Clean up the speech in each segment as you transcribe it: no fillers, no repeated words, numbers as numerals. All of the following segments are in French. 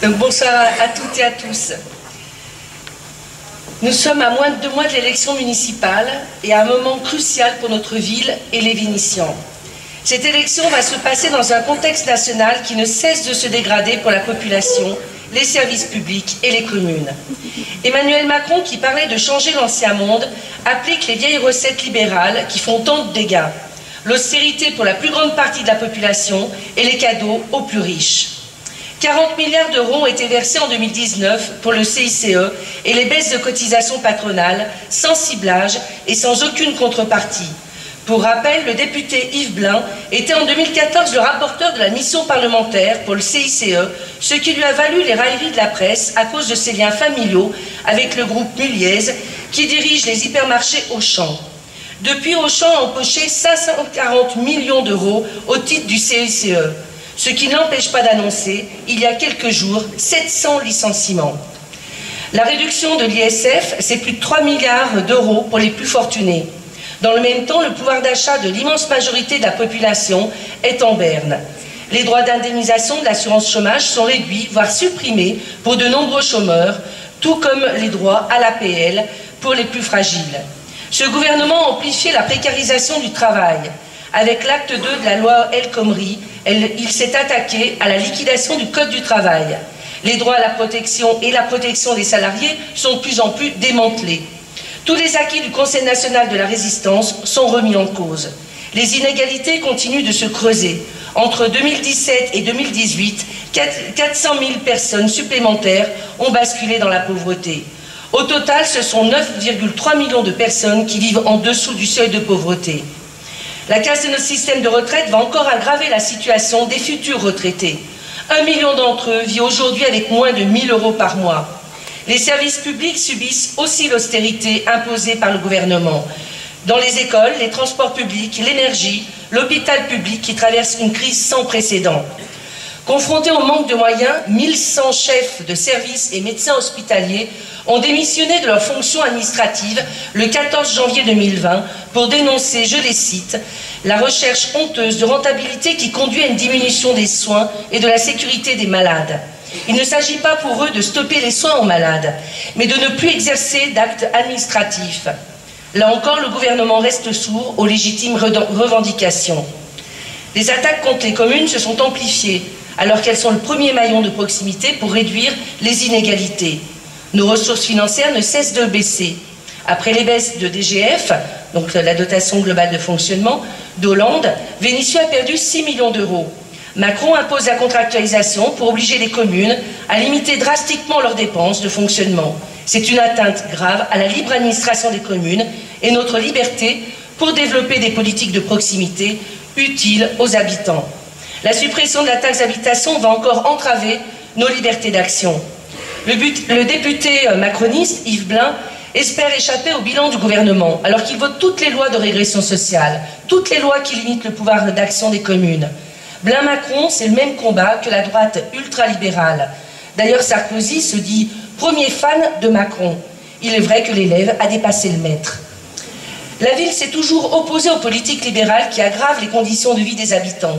Donc bonsoir à toutes et à tous. Nous sommes à moins de 2 mois de l'élection municipale et à un moment crucial pour notre ville et les Vénitiens. Cette élection va se passer dans un contexte national qui ne cesse de se dégrader pour la population, les services publics et les communes. Emmanuel Macron, qui parlait de changer l'ancien monde, applique les vieilles recettes libérales qui font tant de dégâts. L'austérité pour la plus grande partie de la population et les cadeaux aux plus riches. 40 milliards d'euros ont été versés en 2019 pour le CICE et les baisses de cotisations patronales, sans ciblage et sans aucune contrepartie. Pour rappel, le député Yves Blin était en 2014 le rapporteur de la mission parlementaire pour le CICE, ce qui lui a valu les railleries de la presse à cause de ses liens familiaux avec le groupe Muliez qui dirige les hypermarchés Auchan. Depuis, Auchan a empoché 540 millions d'euros au titre du CICE, ce qui n'empêche pas d'annoncer, il y a quelques jours, 700 licenciements. La réduction de l'ISF, c'est plus de 3 milliards d'euros pour les plus fortunés. Dans le même temps, le pouvoir d'achat de l'immense majorité de la population est en berne. Les droits d'indemnisation de l'assurance chômage sont réduits, voire supprimés, pour de nombreux chômeurs, tout comme les droits à l'APL pour les plus fragiles. Ce gouvernement a amplifié la précarisation du travail. Avec l'acte 2 de la loi El Khomri, il s'est attaqué à la liquidation du Code du travail. Les droits à la protection et la protection des salariés sont de plus en plus démantelés. Tous les acquis du Conseil national de la résistance sont remis en cause. Les inégalités continuent de se creuser. Entre 2017 et 2018, 400 000 personnes supplémentaires ont basculé dans la pauvreté. Au total, ce sont 9,3 millions de personnes qui vivent en dessous du seuil de pauvreté. La casse de notre système de retraite va encore aggraver la situation des futurs retraités. 1 million d'entre eux vit aujourd'hui avec moins de 1 000 € par mois. Les services publics subissent aussi l'austérité imposée par le gouvernement. Dans les écoles, les transports publics, l'énergie, l'hôpital public qui traverse une crise sans précédent. Confrontés au manque de moyens, 1100 chefs de services et médecins hospitaliers ont démissionné de leurs fonctions administratives le 14 janvier 2020 pour dénoncer, je les cite, la recherche honteuse de rentabilité qui conduit à une diminution des soins et de la sécurité des malades. Il ne s'agit pas pour eux de stopper les soins aux malades, mais de ne plus exercer d'actes administratifs. Là encore, le gouvernement reste sourd aux légitimes revendications. Les attaques contre les communes se sont amplifiées, alors qu'elles sont le premier maillon de proximité pour réduire les inégalités. Nos ressources financières ne cessent de baisser. Après les baisses de DGF, donc la dotation globale de fonctionnement, d'Hollande, Vénissieux a perdu 6 millions d'euros. Macron impose la contractualisation pour obliger les communes à limiter drastiquement leurs dépenses de fonctionnement. C'est une atteinte grave à la libre administration des communes et notre liberté pour développer des politiques de proximité utiles aux habitants. La suppression de la taxe d'habitation va encore entraver nos libertés d'action. Le député macroniste, Yves Blin, espère échapper au bilan du gouvernement, alors qu'il vote toutes les lois de régression sociale, toutes les lois qui limitent le pouvoir d'action des communes. Blin-Macron, c'est le même combat que la droite ultralibérale. D'ailleurs, Sarkozy se dit premier fan de Macron. Il est vrai que l'élève a dépassé le maître. La ville s'est toujours opposée aux politiques libérales qui aggravent les conditions de vie des habitants.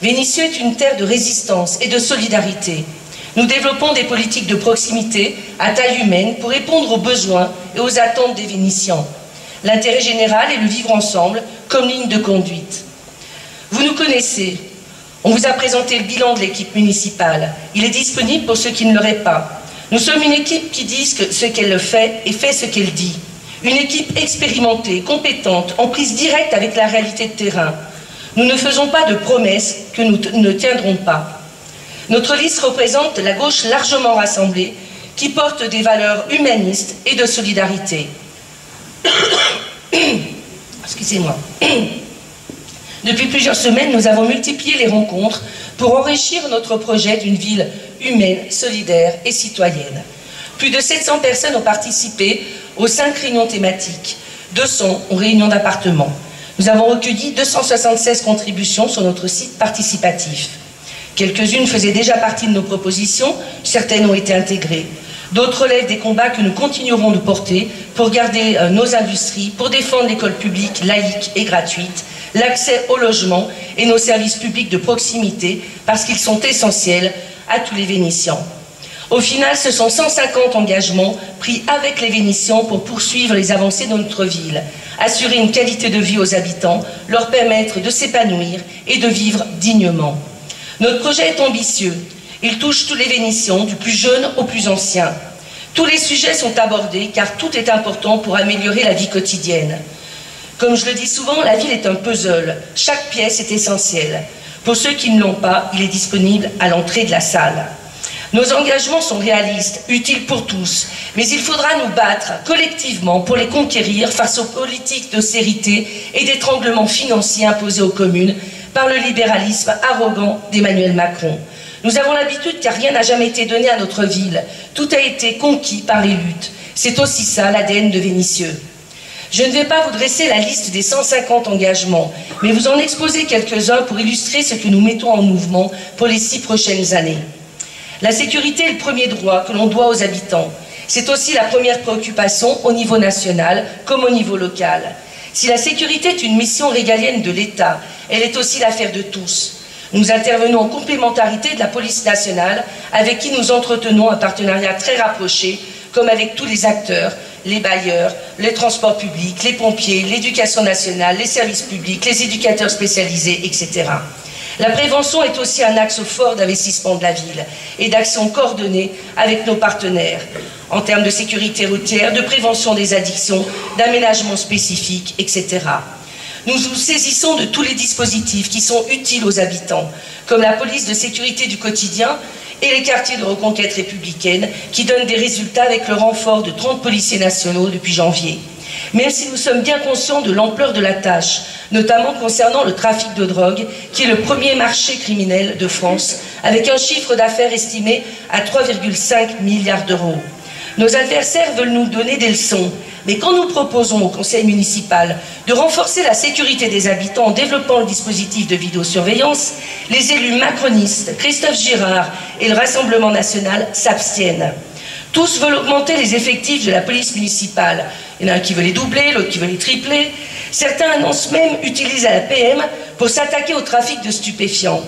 Vénissieux est une terre de résistance et de solidarité. Nous développons des politiques de proximité à taille humaine pour répondre aux besoins et aux attentes des Vénitiens. L'intérêt général et le vivre ensemble comme ligne de conduite. Vous nous connaissez. On vous a présenté le bilan de l'équipe municipale. Il est disponible pour ceux qui ne l'auraient pas. Nous sommes une équipe qui dit ce qu'elle fait et fait ce qu'elle dit. Une équipe expérimentée, compétente, en prise directe avec la réalité de terrain. Nous ne faisons pas de promesses que nous ne tiendrons pas. Notre liste représente la gauche largement rassemblée qui porte des valeurs humanistes et de solidarité. Excusez-moi. Depuis plusieurs semaines, nous avons multiplié les rencontres pour enrichir notre projet d'une ville humaine, solidaire et citoyenne. Plus de 700 personnes ont participé aux 5 réunions thématiques, 200 aux réunions d'appartements. Nous avons recueilli 276 contributions sur notre site participatif. Quelques-unes faisaient déjà partie de nos propositions, certaines ont été intégrées. D'autres relèvent des combats que nous continuerons de porter pour garder nos industries, pour défendre l'école publique, laïque et gratuite, l'accès au logement et nos services publics de proximité, parce qu'ils sont essentiels à tous les Vénitiens. Au final, ce sont 150 engagements pris avec les Vénitiens pour poursuivre les avancées de notre ville, assurer une qualité de vie aux habitants, leur permettre de s'épanouir et de vivre dignement. Notre projet est ambitieux. Il touche tous les Vénitiens, du plus jeune au plus ancien. Tous les sujets sont abordés car tout est important pour améliorer la vie quotidienne. Comme je le dis souvent, la ville est un puzzle. Chaque pièce est essentielle. Pour ceux qui ne l'ont pas, il est disponible à l'entrée de la salle. Nos engagements sont réalistes, utiles pour tous, mais il faudra nous battre collectivement pour les conquérir face aux politiques d'austérité et d'étranglement financier imposés aux communes par le libéralisme arrogant d'Emmanuel Macron. Nous avons l'habitude car rien n'a jamais été donné à notre ville. Tout a été conquis par les luttes. C'est aussi ça l'ADN de Vénissieux. Je ne vais pas vous dresser la liste des 150 engagements, mais vous en exposer quelques-uns pour illustrer ce que nous mettons en mouvement pour les 6 prochaines années. La sécurité est le premier droit que l'on doit aux habitants. C'est aussi la première préoccupation au niveau national comme au niveau local. Si la sécurité est une mission régalienne de l'État, elle est aussi l'affaire de tous. Nous intervenons en complémentarité de la police nationale, avec qui nous entretenons un partenariat très rapproché, comme avec tous les acteurs, les bailleurs, les transports publics, les pompiers, l'éducation nationale, les services publics, les éducateurs spécialisés, etc. La prévention est aussi un axe fort d'investissement de la ville et d'action coordonnée avec nos partenaires en termes de sécurité routière, de prévention des addictions, d'aménagement spécifique, etc. Nous nous saisissons de tous les dispositifs qui sont utiles aux habitants, comme la police de sécurité du quotidien et les quartiers de reconquête républicaine qui donnent des résultats avec le renfort de 30 policiers nationaux depuis janvier. Même si nous sommes bien conscients de l'ampleur de la tâche, notamment concernant le trafic de drogue, qui est le premier marché criminel de France, avec un chiffre d'affaires estimé à 3,5 milliards d'euros. Nos adversaires veulent nous donner des leçons, mais quand nous proposons au conseil municipal de renforcer la sécurité des habitants en développant le dispositif de vidéosurveillance, les élus macronistes, Christophe Girard et le Rassemblement national s'abstiennent. Tous veulent augmenter les effectifs de la police municipale. Il y en a un qui veut les doubler, l'autre qui veut les tripler. Certains annoncent même utiliser la PM pour s'attaquer au trafic de stupéfiants.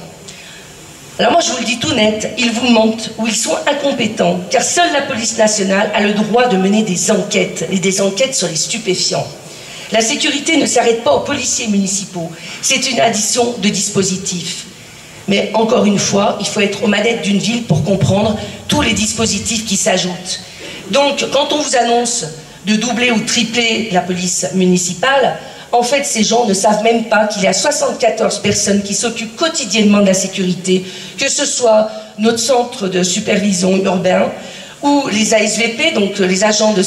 Alors moi je vous le dis tout net, ils vous mentent ou ils sont incompétents, car seule la police nationale a le droit de mener des enquêtes, et des enquêtes sur les stupéfiants. La sécurité ne s'arrête pas aux policiers municipaux, c'est une addition de dispositifs. Mais encore une fois, il faut être aux manettes d'une ville pour comprendre tous les dispositifs qui s'ajoutent. Donc, quand on vous annonce de doubler ou tripler la police municipale, en fait, ces gens ne savent même pas qu'il y a 74 personnes qui s'occupent quotidiennement de la sécurité, que ce soit notre centre de supervision urbain, ou les ASVP, donc les agents de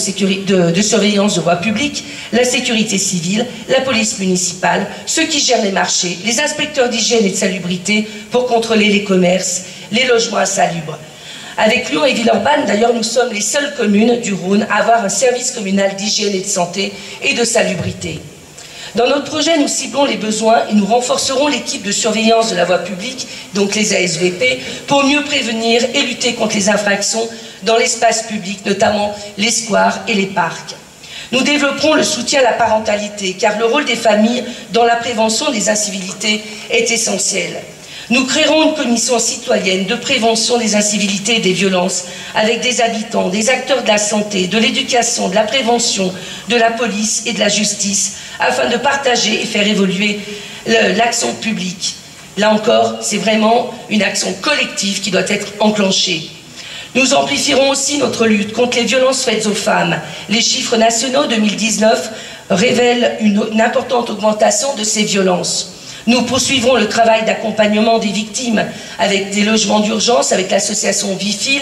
surveillance de voie publique, la sécurité civile, la police municipale, ceux qui gèrent les marchés, les inspecteurs d'hygiène et de salubrité pour contrôler les commerces, les logements insalubres. Avec Lyon et Villeurbanne, d'ailleurs, nous sommes les seules communes du Rhône à avoir un service communal d'hygiène et de santé et de salubrité. Dans notre projet, nous ciblons les besoins et nous renforcerons l'équipe de surveillance de la voie publique, donc les ASVP, pour mieux prévenir et lutter contre les infractions dans l'espace public, notamment les squares et les parcs. Nous développerons le soutien à la parentalité, car le rôle des familles dans la prévention des incivilités est essentiel. Nous créerons une commission citoyenne de prévention des incivilités et des violences avec des habitants, des acteurs de la santé, de l'éducation, de la prévention, de la police et de la justice afin de partager et faire évoluer l'action publique. Là encore, c'est vraiment une action collective qui doit être enclenchée. Nous amplifierons aussi notre lutte contre les violences faites aux femmes. Les chiffres nationaux 2019 révèlent une importante augmentation de ces violences. Nous poursuivrons le travail d'accompagnement des victimes avec des logements d'urgence, avec l'association Vifil,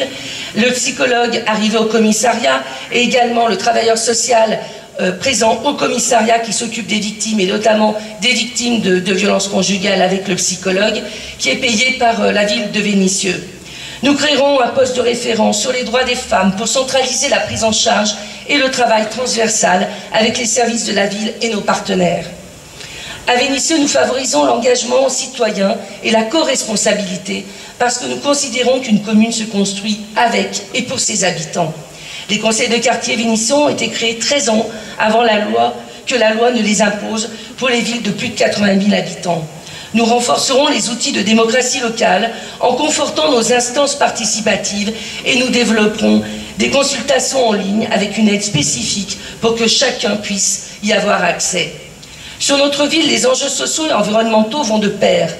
le psychologue arrivé au commissariat et également le travailleur social présent au commissariat qui s'occupe des victimes et notamment des victimes de violences conjugales avec le psychologue qui est payé par la ville de Vénissieux. Nous créerons un poste de référence sur les droits des femmes pour centraliser la prise en charge et le travail transversal avec les services de la ville et nos partenaires. À Vénissieux, nous favorisons l'engagement citoyen et la co-responsabilité parce que nous considérons qu'une commune se construit avec et pour ses habitants. Les conseils de quartier vénitiens ont été créés 13 ans avant que la loi ne les impose pour les villes de plus de 80 000 habitants. Nous renforcerons les outils de démocratie locale en confortant nos instances participatives et nous développerons des consultations en ligne avec une aide spécifique pour que chacun puisse y avoir accès. Sur notre ville, les enjeux sociaux et environnementaux vont de pair.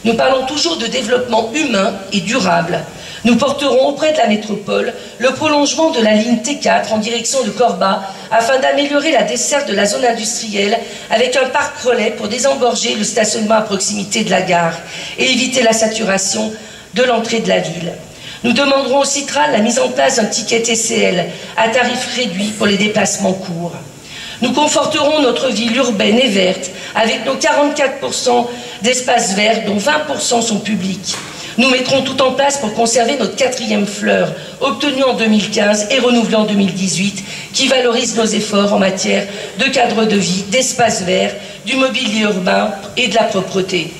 Nous parlons toujours de développement humain et durable. Nous porterons auprès de la métropole le prolongement de la ligne T4 en direction de Corba afin d'améliorer la desserte de la zone industrielle avec un parc relais pour désengorger le stationnement à proximité de la gare et éviter la saturation de l'entrée de la ville. Nous demanderons au Citral la mise en place d'un ticket TCL à tarif réduit pour les déplacements courts. Nous conforterons notre ville urbaine et verte avec nos 44% d'espaces verts dont 20% sont publics. Nous mettrons tout en place pour conserver notre 4e fleur, obtenue en 2015 et renouvelée en 2018, qui valorise nos efforts en matière de cadre de vie, d'espaces verts, du mobilier urbain et de la propreté.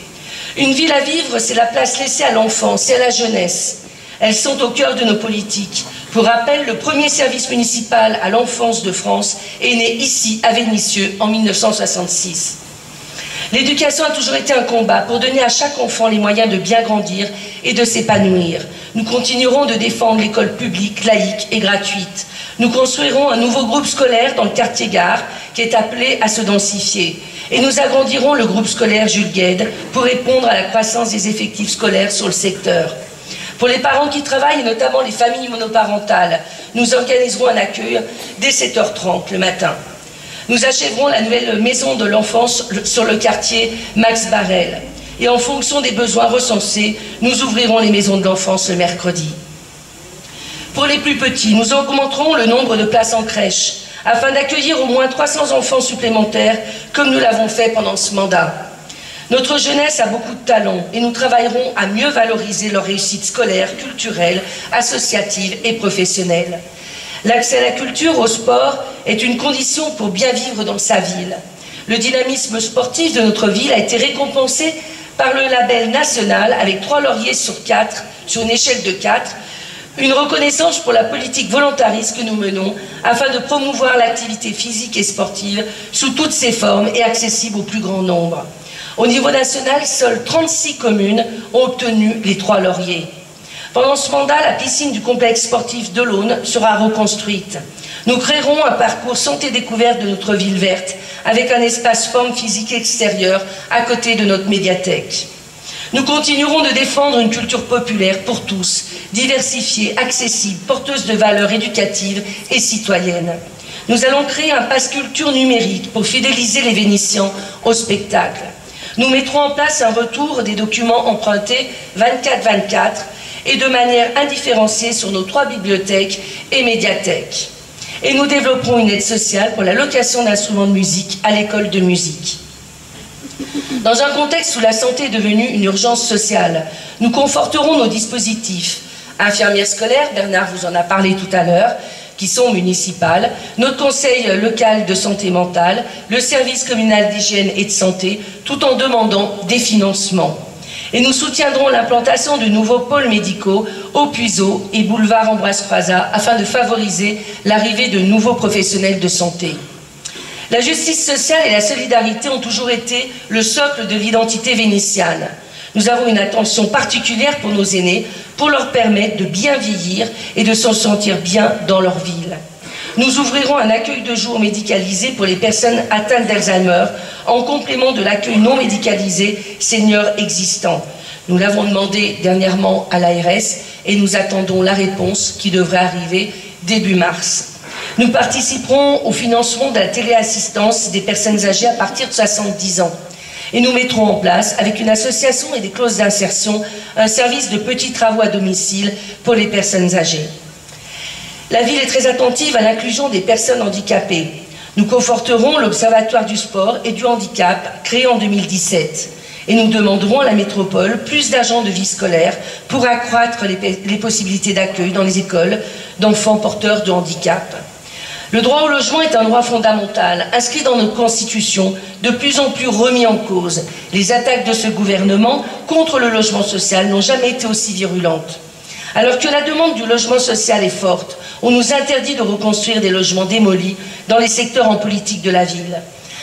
Une ville à vivre, c'est la place laissée à l'enfance et à la jeunesse. Elles sont au cœur de nos politiques. Pour rappel, le premier service municipal à l'enfance de France est né ici, à Vénissieux, en 1966. L'éducation a toujours été un combat pour donner à chaque enfant les moyens de bien grandir et de s'épanouir. Nous continuerons de défendre l'école publique, laïque et gratuite. Nous construirons un nouveau groupe scolaire dans le quartier Gare qui est appelé à se densifier. Et nous agrandirons le groupe scolaire Jules Guesde pour répondre à la croissance des effectifs scolaires sur le secteur. Pour les parents qui travaillent, et notamment les familles monoparentales, nous organiserons un accueil dès 7h30 le matin. Nous achèverons la nouvelle maison de l'enfance sur le quartier Max Barrel. Et en fonction des besoins recensés, nous ouvrirons les maisons de l'enfance le mercredi. Pour les plus petits, nous augmenterons le nombre de places en crèche afin d'accueillir au moins 300 enfants supplémentaires comme nous l'avons fait pendant ce mandat. Notre jeunesse a beaucoup de talent et nous travaillerons à mieux valoriser leur réussite scolaire, culturelle, associative et professionnelle. L'accès à la culture, au sport, est une condition pour bien vivre dans sa ville. Le dynamisme sportif de notre ville a été récompensé par le label national avec 3 lauriers sur 4, sur une échelle de 4, une reconnaissance pour la politique volontariste que nous menons afin de promouvoir l'activité physique et sportive sous toutes ses formes et accessible au plus grand nombre. Au niveau national, seules 36 communes ont obtenu les 3 lauriers. Pendant ce mandat, la piscine du complexe sportif de l'Aune sera reconstruite. Nous créerons un parcours santé-découverte de notre ville verte avec un espace forme physique extérieur à côté de notre médiathèque. Nous continuerons de défendre une culture populaire pour tous, diversifiée, accessible, porteuse de valeurs éducatives et citoyennes. Nous allons créer un pass culture numérique pour fidéliser les Vénitiens au spectacle. Nous mettrons en place un retour des documents empruntés 24/24 et de manière indifférenciée sur nos 3 bibliothèques et médiathèques. Et nous développerons une aide sociale pour la location d'instruments de musique à l'école de musique. Dans un contexte où la santé est devenue une urgence sociale, nous conforterons nos dispositifs. Infirmières scolaires, Bernard vous en a parlé tout à l'heure, qui sont municipales, notre conseil local de santé mentale, le service communal d'hygiène et de santé, tout en demandant des financements. Et nous soutiendrons l'implantation de nouveaux pôles médicaux au Puiseaux et boulevard Ambroise Croizat afin de favoriser l'arrivée de nouveaux professionnels de santé. La justice sociale et la solidarité ont toujours été le socle de l'identité vénitiane. Nous avons une attention particulière pour nos aînés, pour leur permettre de bien vieillir et de se sentir bien dans leur ville. Nous ouvrirons un accueil de jour médicalisé pour les personnes atteintes d'Alzheimer, en complément de l'accueil non médicalisé senior existant. Nous l'avons demandé dernièrement à l'ARS et nous attendons la réponse qui devrait arriver début mars. Nous participerons au financement de la téléassistance des personnes âgées à partir de 70 ans. Et nous mettrons en place, avec une association et des clauses d'insertion, un service de petits travaux à domicile pour les personnes âgées. La ville est très attentive à l'inclusion des personnes handicapées. Nous conforterons l'Observatoire du sport et du handicap, créé en 2017. Et nous demanderons à la métropole plus d'agents de vie scolaire pour accroître les possibilités d'accueil dans les écoles d'enfants porteurs de handicap. Le droit au logement est un droit fondamental, inscrit dans notre Constitution, de plus en plus remis en cause. Les attaques de ce gouvernement contre le logement social n'ont jamais été aussi virulentes. Alors que la demande du logement social est forte, on nous interdit de reconstruire des logements démolis dans les secteurs en politique de la ville.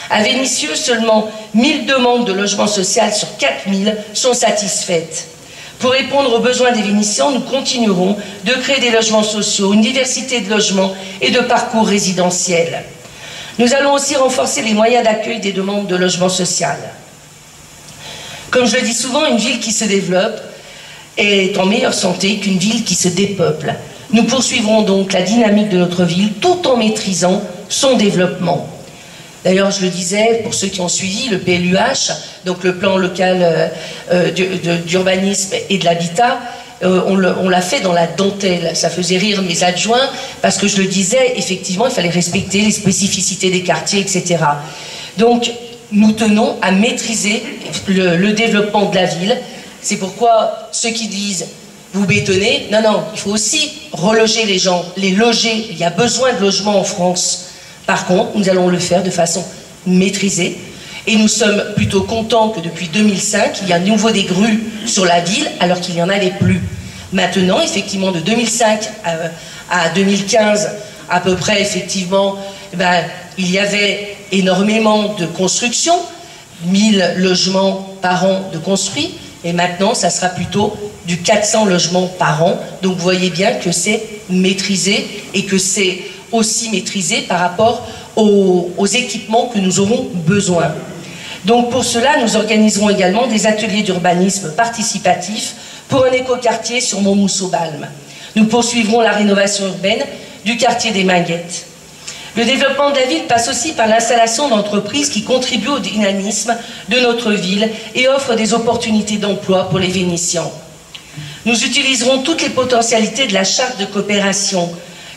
À Vénissieux, seulement 1000 demandes de logement social sur 4000 sont satisfaites. Pour répondre aux besoins des Vénitiens, nous continuerons de créer des logements sociaux, une diversité de logements et de parcours résidentiels. Nous allons aussi renforcer les moyens d'accueil des demandes de logement social. Comme je le dis souvent, une ville qui se développe est en meilleure santé qu'une ville qui se dépeuple. Nous poursuivrons donc la dynamique de notre ville tout en maîtrisant son développement. D'ailleurs, je le disais, pour ceux qui ont suivi, le PLUH, donc le plan local d'urbanisme et de l'habitat, on l'a fait dans la dentelle. Ça faisait rire mes adjoints, parce que je le disais, effectivement, il fallait respecter les spécificités des quartiers, etc. Donc, nous tenons à maîtriser le développement de la ville. C'est pourquoi ceux qui disent « vous bétonnez », non, non, il faut aussi reloger les gens, les loger. Il y a besoin de logements en France. Par contre, nous allons le faire de façon maîtrisée. Et nous sommes plutôt contents que depuis 2005, il y a à nouveau des grues sur la ville, alors qu'il n'y en avait plus. Maintenant, effectivement, de 2005 à 2015, à peu près, effectivement, il y avait énormément de construction, 1000 logements par an de construits, et maintenant, ça sera plutôt du 400 logements par an. Donc, vous voyez bien que c'est maîtrisé et que c'est aussi maîtrisé par rapport aux équipements que nous aurons besoin. Donc pour cela, nous organiserons également des ateliers d'urbanisme participatif pour un écoquartier sur Montmousse-au-Balme. Nous poursuivrons la rénovation urbaine du quartier des Minguettes. Le développement de la ville passe aussi par l'installation d'entreprises qui contribuent au dynamisme de notre ville et offrent des opportunités d'emploi pour les Vénitiens. Nous utiliserons toutes les potentialités de la charte de coopération.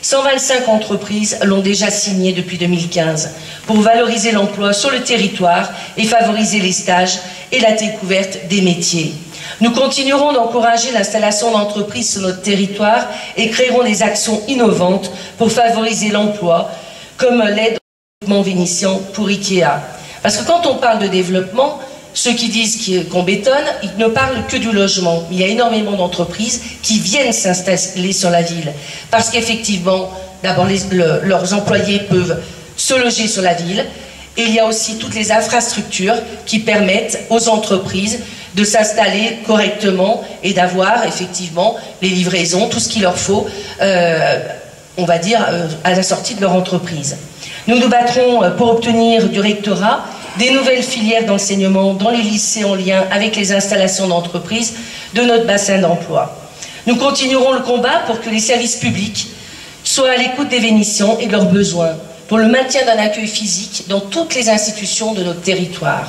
125 entreprises l'ont déjà signé depuis 2015 pour valoriser l'emploi sur le territoire et favoriser les stages et la découverte des métiers. Nous continuerons d'encourager l'installation d'entreprises sur notre territoire et créerons des actions innovantes pour favoriser l'emploi, comme l'aide au développement vénitien pour IKEA. Parce que quand on parle de développement, ceux qui disent qu'on bétonne, ils ne parlent que du logement. Il y a énormément d'entreprises qui viennent s'installer sur la ville. Parce qu'effectivement, d'abord, leurs employés peuvent se loger sur la ville. Et il y a aussi toutes les infrastructures qui permettent aux entreprises de s'installer correctement et d'avoir effectivement les livraisons, tout ce qu'il leur faut, on va dire, à la sortie de leur entreprise. Nous nous battrons pour obtenir du rectorat des nouvelles filières d'enseignement dans les lycées en lien avec les installations d'entreprises de notre bassin d'emploi. Nous continuerons le combat pour que les services publics soient à l'écoute des Vénitiens et de leurs besoins, pour le maintien d'un accueil physique dans toutes les institutions de notre territoire.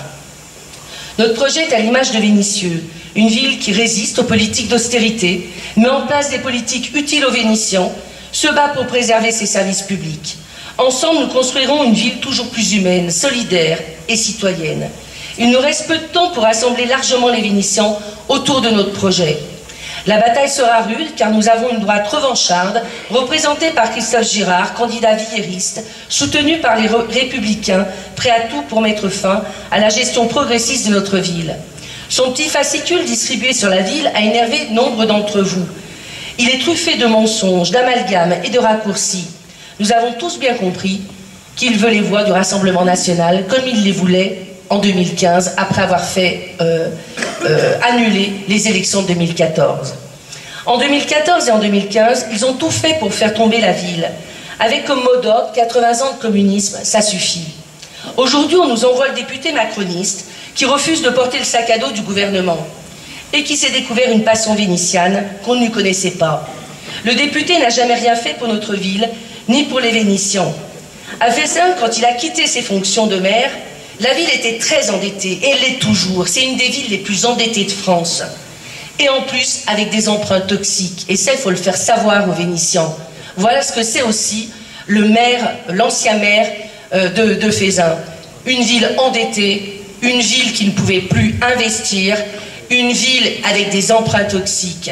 Notre projet est à l'image de Vénissieux, une ville qui résiste aux politiques d'austérité, met en place des politiques utiles aux Vénitiens, se bat pour préserver ses services publics. Ensemble, nous construirons une ville toujours plus humaine, solidaire et citoyenne. Il nous reste peu de temps pour rassembler largement les Vénitiens autour de notre projet. La bataille sera rude car nous avons une droite revancharde, représentée par Christophe Girard, candidat villériste, soutenu par les Républicains, prêt à tout pour mettre fin à la gestion progressiste de notre ville. Son petit fascicule distribué sur la ville a énervé nombre d'entre vous. Il est truffé de mensonges, d'amalgames et de raccourcis. Nous avons tous bien compris qu'il veut les voix du Rassemblement national comme il les voulait en 2015, après avoir fait annuler les élections de 2014. En 2014 et en 2015, ils ont tout fait pour faire tomber la ville. Avec comme mot d'ordre 80 ans de communisme, ça suffit. Aujourd'hui, on nous envoie le député macroniste qui refuse de porter le sac à dos du gouvernement et qui s'est découvert une passion vénitiane qu'on ne lui connaissait pas. Le député n'a jamais rien fait pour notre ville, ni pour les Vénitiens. À Fessin, quand il a quitté ses fonctions de maire, la ville était très endettée, et elle l'est toujours. C'est une des villes les plus endettées de France. Et en plus, avec des emprunts toxiques. Et ça, il faut le faire savoir aux Vénitiens. Voilà ce que c'est aussi le maire, l'ancien maire de Fessin. Une ville endettée, une ville qui ne pouvait plus investir, une ville avec des emprunts toxiques.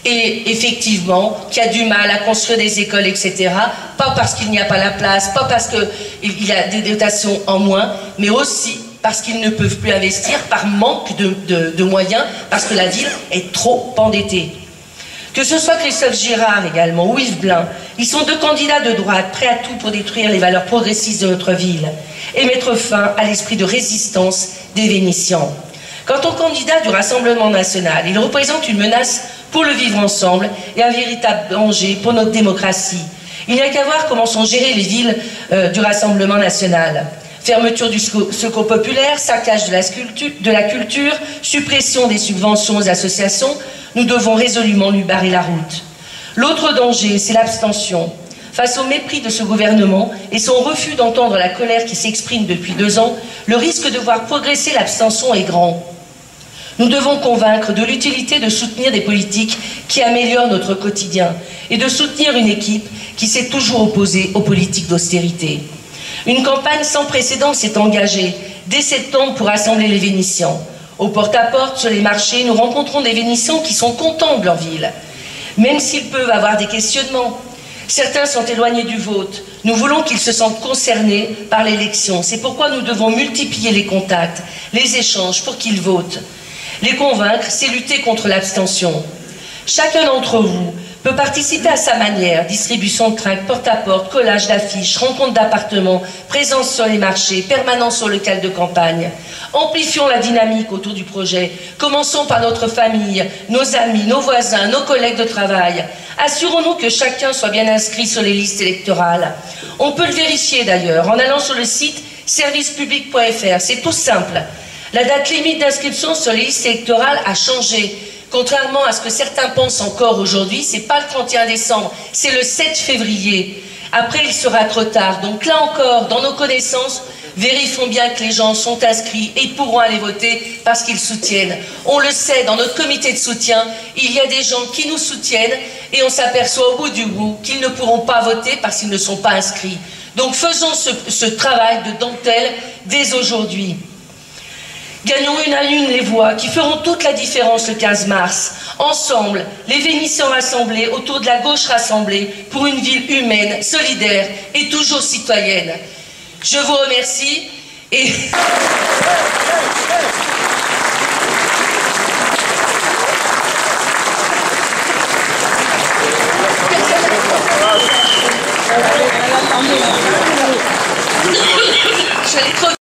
Et effectivement, qui a du mal à construire des écoles, etc. Pas parce qu'il n'y a pas la place, pas parce qu'il y a des dotations en moins, mais aussi parce qu'ils ne peuvent plus investir par manque de moyens, parce que la ville est trop endettée. Que ce soit Christophe Girard également ou Yves Blin, ils sont deux candidats de droite prêts à tout pour détruire les valeurs progressistes de notre ville et mettre fin à l'esprit de résistance des Vénitiens. Quant au candidat du Rassemblement national, il représente une menace pour le vivre ensemble et un véritable danger pour notre démocratie. Il n'y a qu'à voir comment sont gérées les villes du Rassemblement national. Fermeture du secours populaire, saccage de la culture, suppression des subventions aux associations, nous devons résolument lui barrer la route. L'autre danger, c'est l'abstention. Face au mépris de ce gouvernement et son refus d'entendre la colère qui s'exprime depuis 2 ans, le risque de voir progresser l'abstention est grand. Nous devons convaincre de l'utilité de soutenir des politiques qui améliorent notre quotidien et de soutenir une équipe qui s'est toujours opposée aux politiques d'austérité. Une campagne sans précédent s'est engagée dès septembre pour rassembler les Vénitiens. Au porte-à-porte, sur les marchés, nous rencontrons des Vénitiens qui sont contents de leur ville, même s'ils peuvent avoir des questionnements. Certains sont éloignés du vote. Nous voulons qu'ils se sentent concernés par l'élection. C'est pourquoi nous devons multiplier les contacts, les échanges pour qu'ils votent. Les convaincre, c'est lutter contre l'abstention. Chacun d'entre vous peut participer à sa manière, distribution de tracts, porte-à-porte, collage d'affiches, rencontre d'appartements, présence sur les marchés, permanence sur le local de campagne. Amplifions la dynamique autour du projet. Commençons par notre famille, nos amis, nos voisins, nos collègues de travail. Assurons-nous que chacun soit bien inscrit sur les listes électorales. On peut le vérifier d'ailleurs en allant sur le site servicepublic.fr. C'est tout simple. La date limite d'inscription sur les listes électorales a changé. Contrairement à ce que certains pensent encore aujourd'hui, ce n'est pas le 31 décembre, c'est le 7 février. Après, il sera trop tard. Donc là encore, dans nos connaissances, vérifions bien que les gens sont inscrits et pourront aller voter parce qu'ils soutiennent. On le sait, dans notre comité de soutien, il y a des gens qui nous soutiennent et on s'aperçoit au bout du bout qu'ils ne pourront pas voter parce qu'ils ne sont pas inscrits. Donc faisons ce travail de dentelle dès aujourd'hui. Gagnons une à une les voix qui feront toute la différence le 15 mars. Ensemble, les Vénitiens rassemblés autour de la gauche rassemblée pour une ville humaine, solidaire et toujours citoyenne. Je vous remercie et... Je vais aller